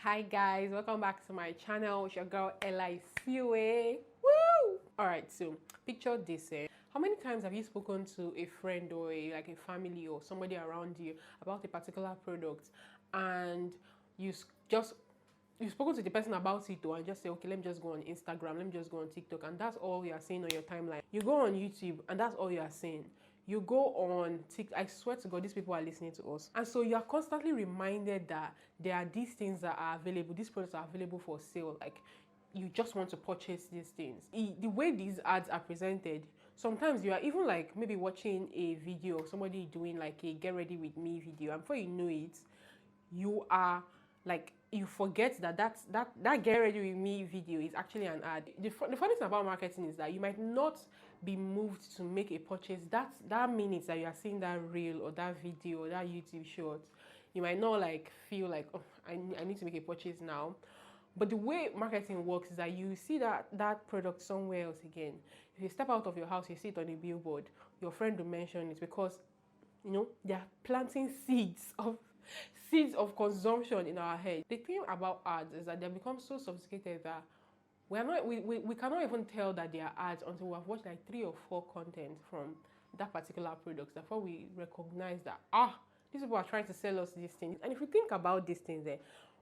Hi guys, welcome back to my channel. It's your girl Isiuwe. Woo! Alright, so picture this. How many times have you spoken to a friend or a family or somebody around you about a particular product, and you've spoken to the person about it and just say, okay, let me just go on Instagram, let me just go on TikTok, and that's all you are seeing on your timeline. You go on YouTube and that's all you are seeing. You go on TikTok, I swear to God, these people are listening to us. And so you are constantly reminded that there are these things that are available, these products are available for sale. Like, you just want to purchase these things. The way these ads are presented, sometimes you are even like maybe watching a video of somebody doing like a get ready with me video, and before you know it, you are like, you forget that get ready with me video is actually an ad. The funny thing about marketing is that you might not be moved to make a purchase that minute that you are seeing that reel or that video or that YouTube short. You might not like feel like, oh, I need to make a purchase now. But the way marketing works is that you see that product somewhere else again. If you step out of your house, you see it on a billboard, your friend will mention it, because they are planting seeds of consumption in our head. The thing about ads is that they become so sophisticated that we cannot even tell that they are ads until we have watched like 3 or 4 content from that particular product before we recognize that these people are trying to sell us these things. And if you think about these things,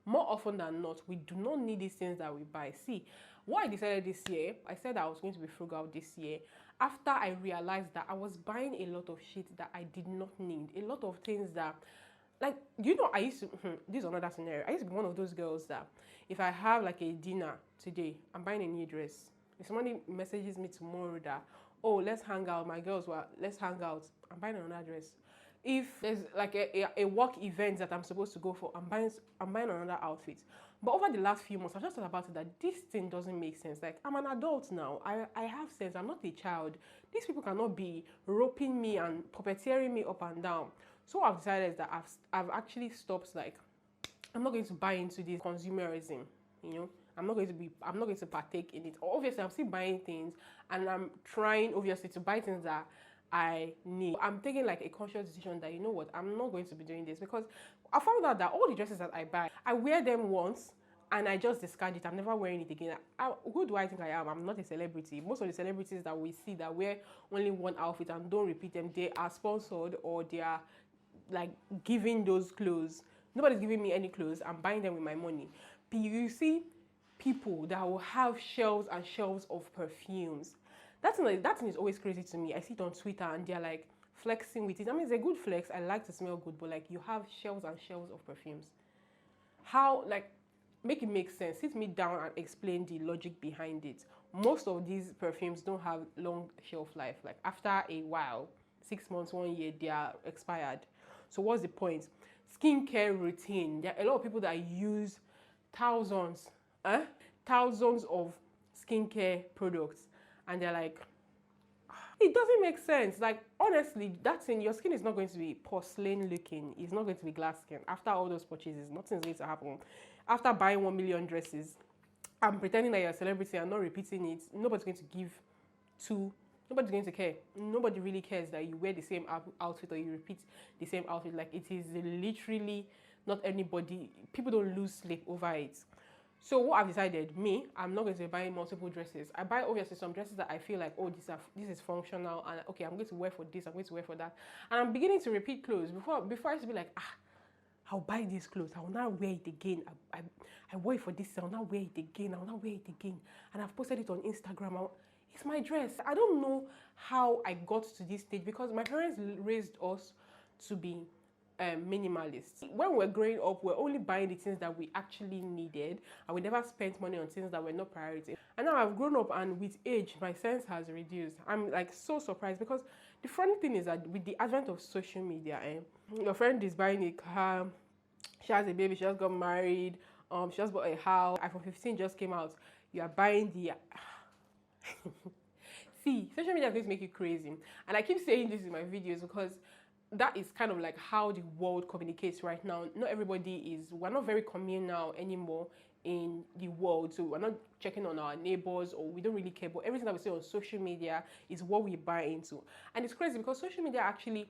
more often than not, we do not need these things that we buy. See, what I decided this year, I said I was going to be frugal this year after I realized that I was buying a lot of shit that I did not need. A lot of things that, like, I used to, this is another scenario. I used to be one of those girls that if I have like a dinner today, I'm buying a new dress. If somebody messages me tomorrow that, oh, let's hang out, my girls, let's hang out, I'm buying another dress. If there's like a work event that I'm supposed to go for, I'm buying another outfit. But over the last few months, I've just thought about it that this thing doesn't make sense. Like, I'm an adult now. I have sense. I'm not a child. These people cannot be roping me and puppeteering me up and down. So what I've decided is that I've actually stopped. Like, I'm not going to buy into this consumerism. I'm not going to partake in it. Obviously, I'm still buying things, and I'm trying obviously to buy things that I need. I'm taking like a conscious decision that, you know what, I'm not going to be doing this, because I found out that all the dresses that I buy, I wear them once and I just discard it. I'm never wearing it again. Who do I think I am? I'm not a celebrity. Most of the celebrities that we see that wear only one outfit and don't repeat them, they are sponsored or they are like giving those clothes. Nobody's giving me any clothes. I'm buying them with my money. You see people that will have shelves and shelves of perfumes. That thing is always crazy to me. I see it on Twitter and they're like flexing with it. I mean, it's a good flex. I like to smell good, but like, you have shelves and shelves of perfumes. How, like, make it make sense. Sit me down and explain the logic behind it. Most of these perfumes don't have long shelf life. Like, after a while, 6 months, 1 year, they are expired. So what's the point? Skincare routine. There are a lot of people that use thousands of skincare products, and they're like, it doesn't make sense. Like, honestly, that thing, your skin is not going to be porcelain looking. It's not going to be glass skin. After all those purchases, nothing's going to happen. After buying 1 million dresses, I'm pretending that you're a celebrity and not repeating it. Nobody's going to care. Nobody really cares that you wear the same outfit or you repeat the same outfit. Like, it is literally not anybody. People don't lose sleep over it. So what I've decided, I'm not going to be buying multiple dresses. I buy obviously some dresses that I feel like, oh, this is functional, and okay, I'm going to wear for this, I'm going to wear for that. And I'm beginning to repeat clothes. Before I used to be like, I'll buy this clothes, I will not wear it again. I wore it for this, I will not wear it again, I will not wear it again. And I've posted it on Instagram. It's my dress. I don't know how I got to this stage, because my parents raised us to be minimalist. When we were growing up, we were only buying the things that we actually needed, and we never spent money on things that were not priority. And now I've grown up, and with age, my sense has reduced. I'm like so surprised, because the funny thing is that with the advent of social media, your friend is buying a car, she has a baby, she just got married, she just bought a house, iPhone 15 just came out. You are buying the see, social media is going to make you crazy. And I keep saying this in my videos because that is kind of like how the world communicates right now. We're not very communal anymore in the world. So we're not checking on our neighbors, or we don't really care. But everything that we say on social media is what we buy into. And it's crazy because social media actually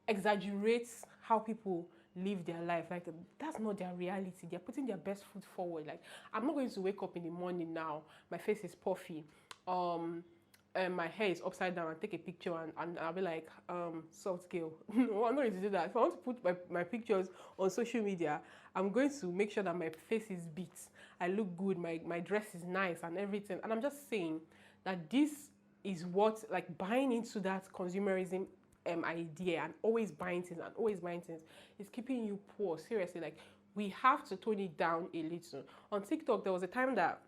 exaggerates how people live their life. Like, that's not their reality. They're putting their best foot forward. Like, I'm not going to wake up in the morning now, my face is puffy, and my hair is upside down, and take a picture, and I'll be like, soft girl. No, I'm not going to do that. If I want to put my pictures on social media, I'm going to make sure that my face is beat, I look good, my dress is nice and everything. And I'm just saying that this is what, like, buying into that consumerism idea and always buying things is keeping you poor. Seriously, like, we have to tone it down a little. On TikTok, there was a time that,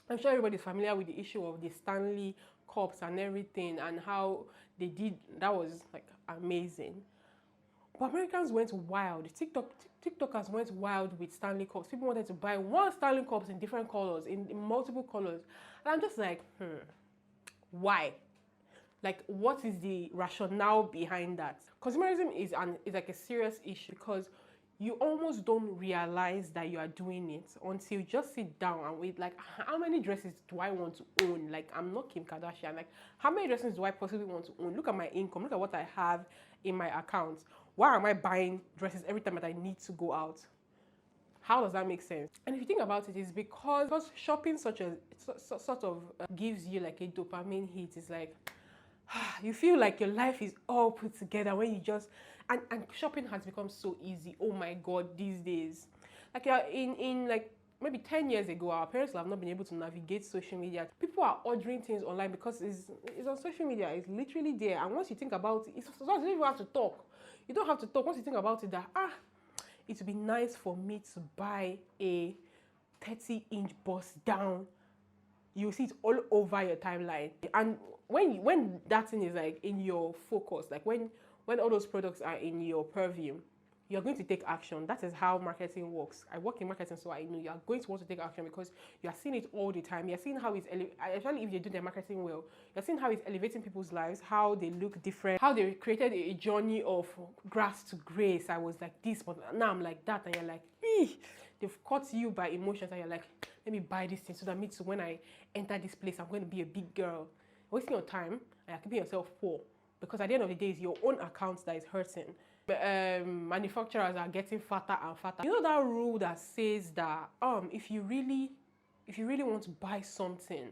I'm sure everybody's familiar with the issue of the Stanley cups and everything, and how they did that. Was like amazing. But Americans went wild. TikTokers went wild with Stanley cups. People wanted to buy one Stanley cups in different colors, in multiple colors. And I'm just like, why? Like, what is the rationale behind that? Consumerism is like a serious issue, because you almost don't realize that you are doing it until you just sit down and wait. Like, how many dresses do I want to own? Like, I'm not Kim Kardashian. Like, how many dresses do I possibly want to own? Look at my income. Look at what I have in my account. Why am I buying dresses every time that I need to go out? How does that make sense? And if you think about it, it's because shopping sort of gives you like a dopamine hit. It's like, you feel like your life is all put together when you just, and shopping has become so easy. Oh my God, these days. Like, in like maybe 10 years ago, our parents will have not been able to navigate social media. People are ordering things online because it's on social media. It's literally there. And once you think about it, you don't even have to talk. You don't have to talk. Once you think about it, that, it would be nice for me to buy a 30-inch bust down. You see it all over your timeline. And when that thing is like in your focus, like when all those products are in your purview, you're going to take action. That is how marketing works. I work in marketing, so I know you're going to want to take action because you're seeing it all the time. You're seeing how it's, especially if you do their marketing well, you're seeing how it's elevating people's lives, how they look different, how they created a journey of grass to grace. I was like this, but now I'm like that. And you're like, they've caught you by emotions, and you're like, let me buy this thing so that me too, when I enter this place, I'm going to be a big girl. Wasting your time, and you're keeping yourself poor, because at the end of the day, it's your own account that is hurting. Manufacturers are getting fatter and fatter. You know that rule that says that if you really want to buy something,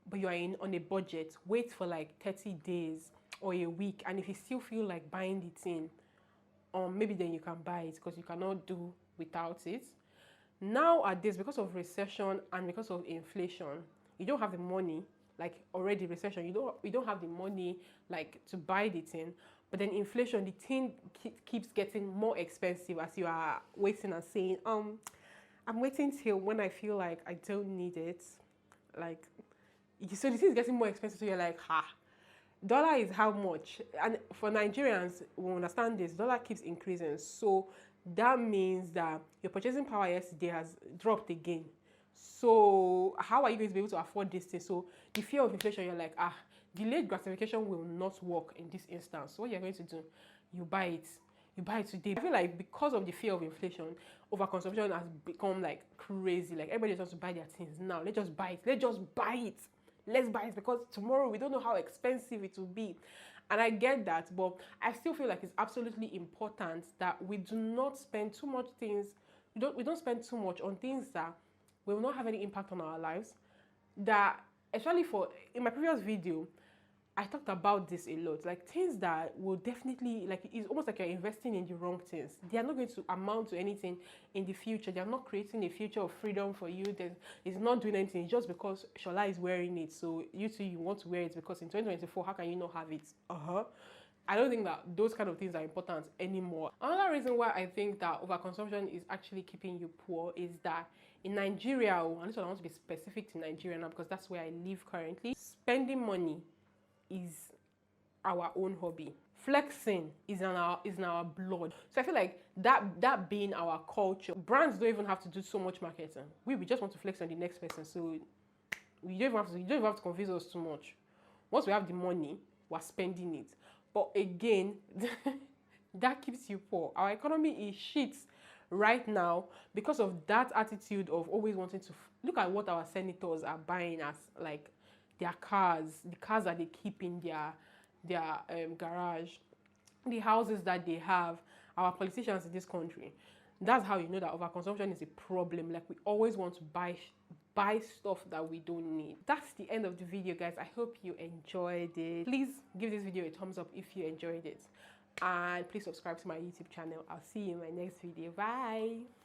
but you are on a budget, wait for like 30 days or a week, and if you still feel like buying the thing, maybe then you can buy it, because you cannot do without it. Nowadays, because of recession and because of inflation, you don't have the money. Like, already recession, you don't have the money like to buy the thing. But then inflation, the thing keeps getting more expensive as you are waiting and saying, I'm waiting till when I feel like I don't need it. Like, so the thing is getting more expensive, so you're like, dollar is how much? And for Nigerians, we understand this, dollar keeps increasing. So that means that your purchasing power yesterday has dropped again. So how are you going to be able to afford this thing? So the fear of inflation, you're like, delayed gratification will not work in this instance. So what you're going to do, you buy it. You buy it today. I feel like because of the fear of inflation, overconsumption has become like crazy. Like, everybody wants to buy their things now. Let's just buy it. Let's buy it because tomorrow we don't know how expensive it will be. And I get that, but I still feel like it's absolutely important that we do not spend too much things. We don't spend too much on things that will not have any impact on our lives. That, especially in my previous video, I talked about this a lot. Like, things that will definitely, like, it's almost like you're investing in the wrong things. They are not going to amount to anything in the future. They are not creating a future of freedom for you. It's not doing anything just because Shola is wearing it. So you too, you want to wear it because in 2024, how can you not have it? I don't think that those kind of things are important anymore. Another reason why I think that overconsumption is actually keeping you poor is that in Nigeria, and this one I want to be specific to Nigeria now because that's where I live currently, spending money is our own hobby. Flexing is in our blood. So I feel like that being our culture, brands don't even have to do so much marketing. We just want to flex on the next person. So you don't even have to convince us too much. Once we have the money, we're spending it. But again, that keeps you poor. Our economy is shit right now because of that attitude of always wanting to look at what our senators are buying as like their cars, the cars that they keep in their garage, the houses that they have, our politicians in this country. That's how you know that overconsumption is a problem. Like, we always want to buy stuff that we don't need. That's the end of the video, guys. I hope you enjoyed it. Please give this video a thumbs up if you enjoyed it, and please subscribe to my YouTube channel. I'll see you in my next video. Bye.